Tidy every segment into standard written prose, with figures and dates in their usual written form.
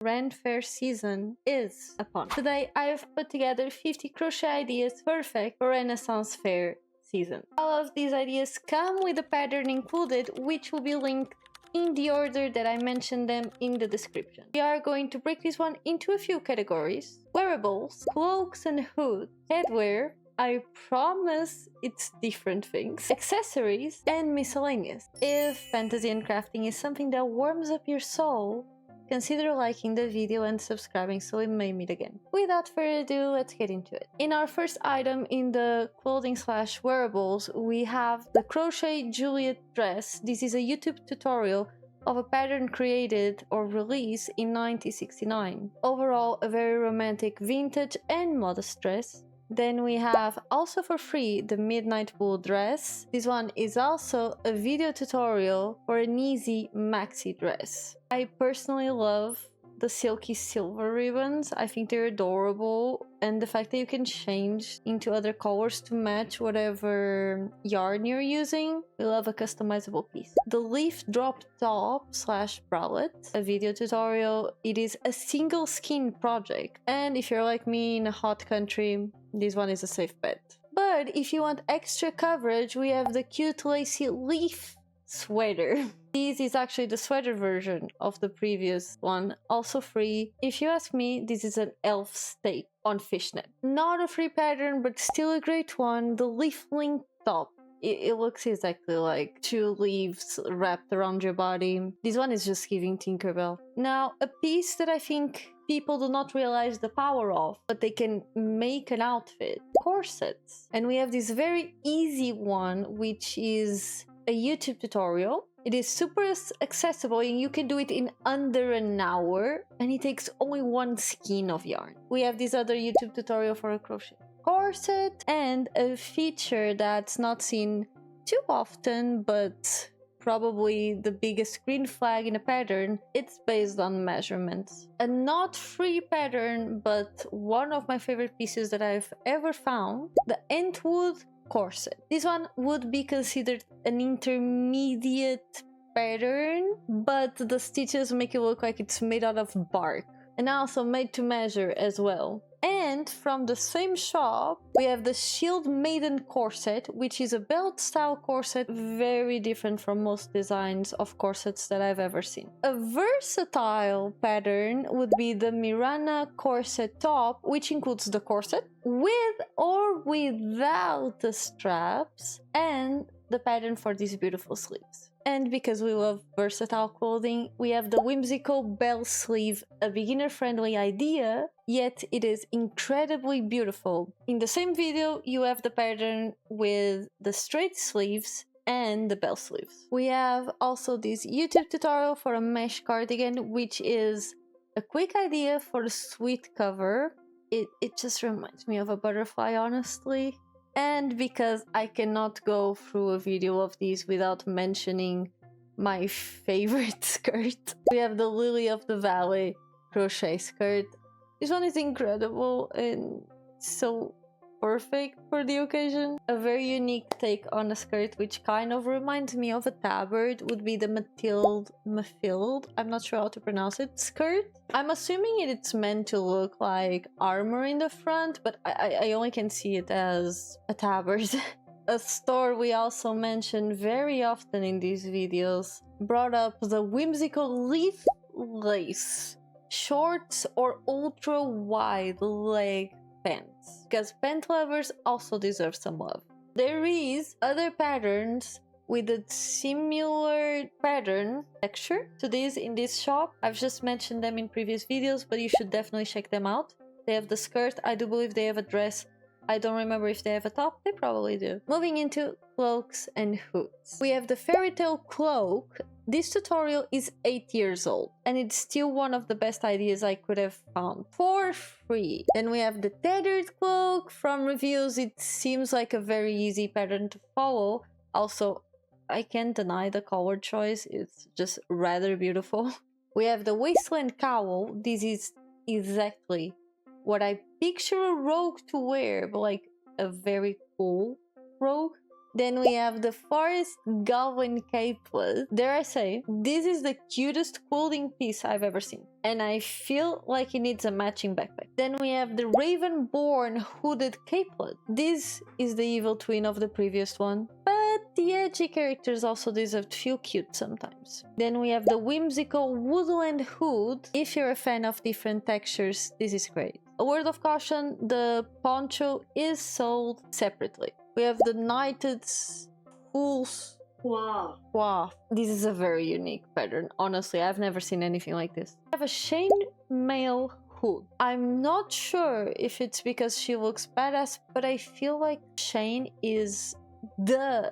Faire season is upon. Today I've put together 50 crochet ideas perfect for Renaissance Fair season. All of these ideas come with a pattern included, which will be linked in the order that I mentioned them in the description. We are going to break this one into a few categories: wearables, cloaks and hoods, headwear, I promise it's different things, accessories, and miscellaneous. If fantasy and crafting is something that warms up your soul, consider liking the video and subscribing so we may meet again. Without further ado, let's get into it. In our first item in the clothing/wearables, we have the Crochet Juliet dress. This is a YouTube tutorial of a pattern created or released in 1969. Overall, a very romantic, vintage, and modest dress. Then we have, also for free, the Midnight Wool dress. This one is also a video tutorial for an easy maxi dress. I personally love the silky silver ribbons. I think they're adorable, and the fact that you can change into other colors to match whatever yarn you're using. We love a customizable piece. The leaf drop top / bralette, a video tutorial. It is a single skin project, and if you're like me in a hot country, this one is a safe bet. But if you want extra coverage, we have the cute lacy leaf sweater. This is actually the sweater version of the previous one, also free. If you ask me, this is an elf stake on fishnet. Not a free pattern, but still a great one. The leaf link top. It looks exactly like two leaves wrapped around your body. This one is just giving Tinkerbell. Now, a piece that I think people do not realize the power of, but they can make an outfit. Corsets. And we have this very easy one, which is a YouTube tutorial. It is super accessible and you can do it in under an hour, and it takes only one skein of yarn. We have this other YouTube tutorial for a crochet corset, and a feature that's not seen too often, but probably the biggest green flag in a pattern. It's based on measurements. A not free pattern, but one of my favorite pieces that I've ever found, the Entwood corset. This one would be considered an intermediate pattern, but the stitches make it look like it's made out of bark, and also made to measure as well. And from the same shop, we have the Shield Maiden corset, which is a belt style corset, very different from most designs of corsets that I've ever seen. A versatile pattern would be the Mirana corset top, which includes the corset with or without the straps, and the pattern for these beautiful sleeves. And because we love versatile clothing, we have the whimsical bell sleeve, a beginner-friendly idea, yet it is incredibly beautiful. In the same video, you have the pattern with the straight sleeves and the bell sleeves. We have also this YouTube tutorial for a mesh cardigan, which is a quick idea for a sweet cover. It just reminds me of a butterfly, honestly. And because I cannot go through a video of these without mentioning my favorite skirt, we have the Lily of the Valley crochet skirt. This one is incredible and so perfect for the occasion. A very unique take on a skirt, which kind of reminds me of a tabard, would be the Mafilde, I'm not sure how to pronounce it, skirt. I'm assuming it's meant to look like armor in the front, but I only can see it as a tabard. A store we also mention very often in these videos brought up the whimsical leaf lace shorts or ultra wide leg pants, because pant lovers also deserve some love. There is other patterns with a similar pattern texture to this in this shop. I've just mentioned them in previous videos, but you should definitely check them out. They have the skirt. I do believe they have a dress. I don't remember if they have a top. They probably do. Moving into cloaks and hoods. We have the fairy tale cloak. This tutorial is 8 years old, and it's still one of the best ideas I could have found for free. Then we have the tethered cloak. From reviews, it seems like a very easy pattern to follow. Also, I can't deny the color choice. It's just rather beautiful. We have the wasteland cowl. This is exactly what I picture a rogue to wear, but like a very cool rogue. Then we have the Forest Goblin Capelet. Dare I say, this is the cutest clothing piece I've ever seen. And I feel like it needs a matching backpack. Then we have the Ravenborn Hooded Capelet. This is the evil twin of the previous one. But the edgy characters also deserve to feel cute sometimes. Then we have the whimsical Woodland Hood. If you're a fan of different textures, this is great. A word of caution, the poncho is sold separately. We have the Knighted Fool's Wow. This is a very unique pattern. Honestly, I've never seen anything like this. I have a chainmail hood. I'm not sure if it's because she looks badass, but I feel like chain is the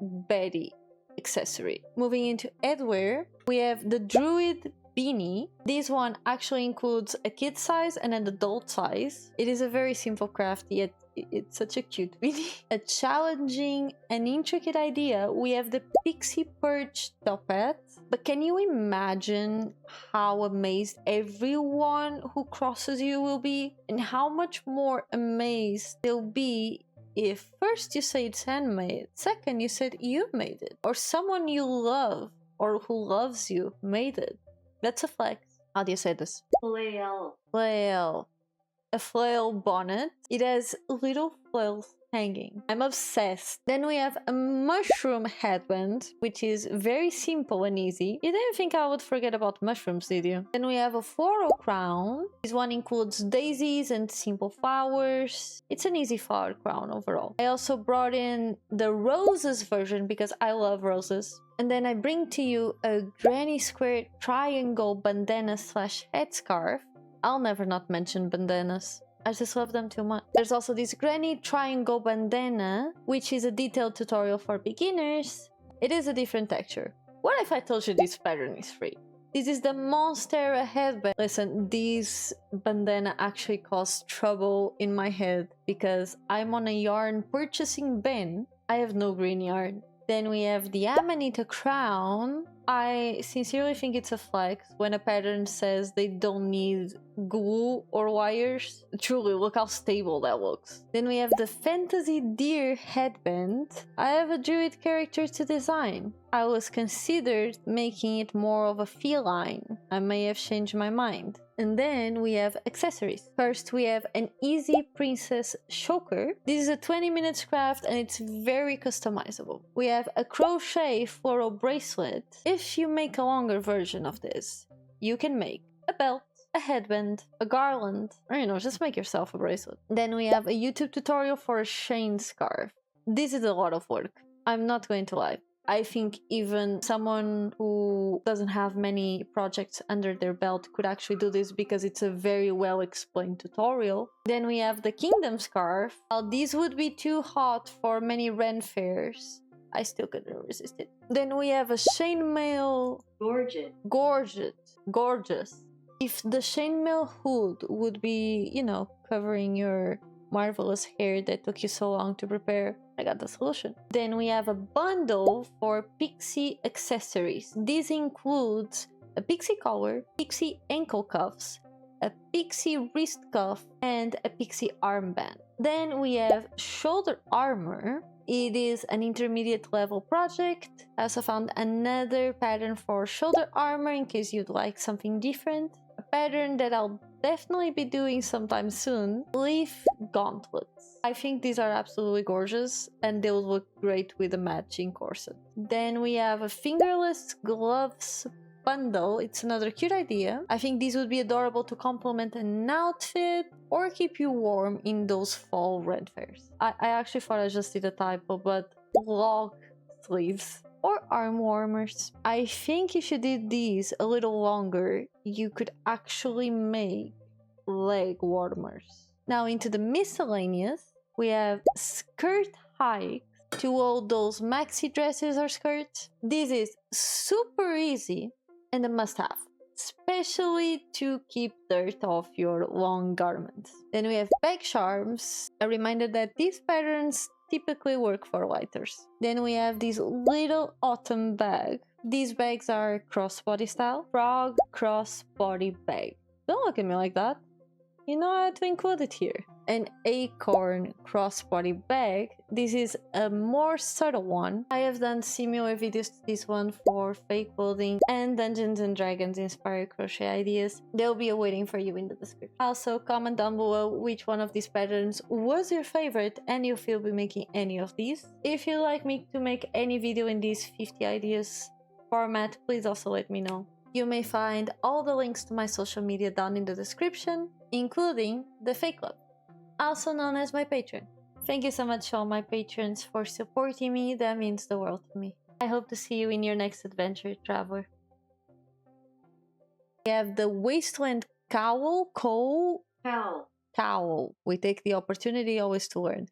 Betty accessory. Moving into Headwear, we have the Druid beanie. This one actually includes a kid size and an adult size. It is a very simple craft, yet it's such a cute beanie. A challenging and intricate idea, we have the Pixie Perch top hat. But can you imagine how amazed everyone who crosses you will be? And how much more amazed they'll be if first you say it's handmade, second you said you made it, or someone you love or who loves you made it. That's a flex. How do you say this? Flail. Flail. A flail bonnet. It has little flails hanging. I'm obsessed. Then we have a mushroom headband, which is very simple and easy. You didn't think I would forget about mushrooms, did you? Then we have a floral crown. This one includes daisies and simple flowers. It's an easy flower crown overall. I also brought in the roses version because I love roses. And then I bring to you a granny square triangle bandana slash headscarf. I'll never not mention bandanas. I just love them too much. There's also this granny triangle bandana, which is a detailed tutorial for beginners. It is a different texture. What if I told you this pattern is free? This is the Monstera headband. Listen, this bandana actually caused trouble in my head because I'm on a yarn purchasing bin. I have no green yarn. Then we have the Amanita crown. I sincerely think it's a flex when a pattern says they don't need glue or wires. Truly, look how stable that looks. Then we have the Fantasy Deer headband. I have a druid character to design. I was considered making it more of a feline. I may have changed my mind. And then we have accessories. First, we have an Easy Princess choker. This is a 20-minute craft and it's very customizable. We have a crochet floral bracelet. If you make a longer version of this, you can make a belt, a headband, a garland, or just make yourself a bracelet. Then we have a YouTube tutorial for a chain scarf. This is a lot of work. I'm not going to lie. I think even someone who doesn't have many projects under their belt could actually do this because it's a very well explained tutorial. Then we have the Kingdom scarf. Now, these would be too hot for many Ren fairs. I still couldn't resist it. Then we have a chainmail. Gorgeous. If the chainmail hood would be, covering your marvelous hair that took you so long to prepare, I got the solution. Then we have a bundle for pixie accessories. This includes a pixie collar, pixie ankle cuffs, a pixie wrist cuff, and a pixie armband. Then we have shoulder armor. It is an intermediate level project. I also found another pattern for shoulder armor in case you'd like something different. A pattern that I'll definitely be doing sometime soon. Leaf gauntlets. I think these are absolutely gorgeous and they'll look great with a matching corset. Then we have a fingerless gloves bundle. It's another cute idea. I think these would be adorable to complement an outfit or keep you warm in those fall red fairs. I actually thought I just did a typo, but long sleeves or arm warmers. I think if you did these a little longer, you could actually make leg warmers. Now into the miscellaneous, we have skirt hikes to all those maxi dresses or skirts. This is super easy and a must-have, especially to keep dirt off your long garments. Then we have bag charms, a reminder that these patterns typically work for lighters. Then we have these little autumn bag. These bags are crossbody style. Frog crossbody bag. Don't look at me like that. You know I had to include it here. an acorn crossbody bag. This is a more subtle one. I have done similar videos to this one for fake clothing and Dungeons and Dragons inspired crochet ideas. They'll be awaiting for you in the description. Also, comment down below which one of these patterns was your favorite and if you'll be making any of these. If you'd like me to make any video in these 50 ideas format, please also let me know. You may find all the links to my social media down in the description, including the Fake Club, also known as my Patreon. Thank you so much to all my patrons for supporting me, that means the world to me. I hope to see you in your next adventure, traveler. We have the Wasteland Cowl. We take the opportunity always to learn.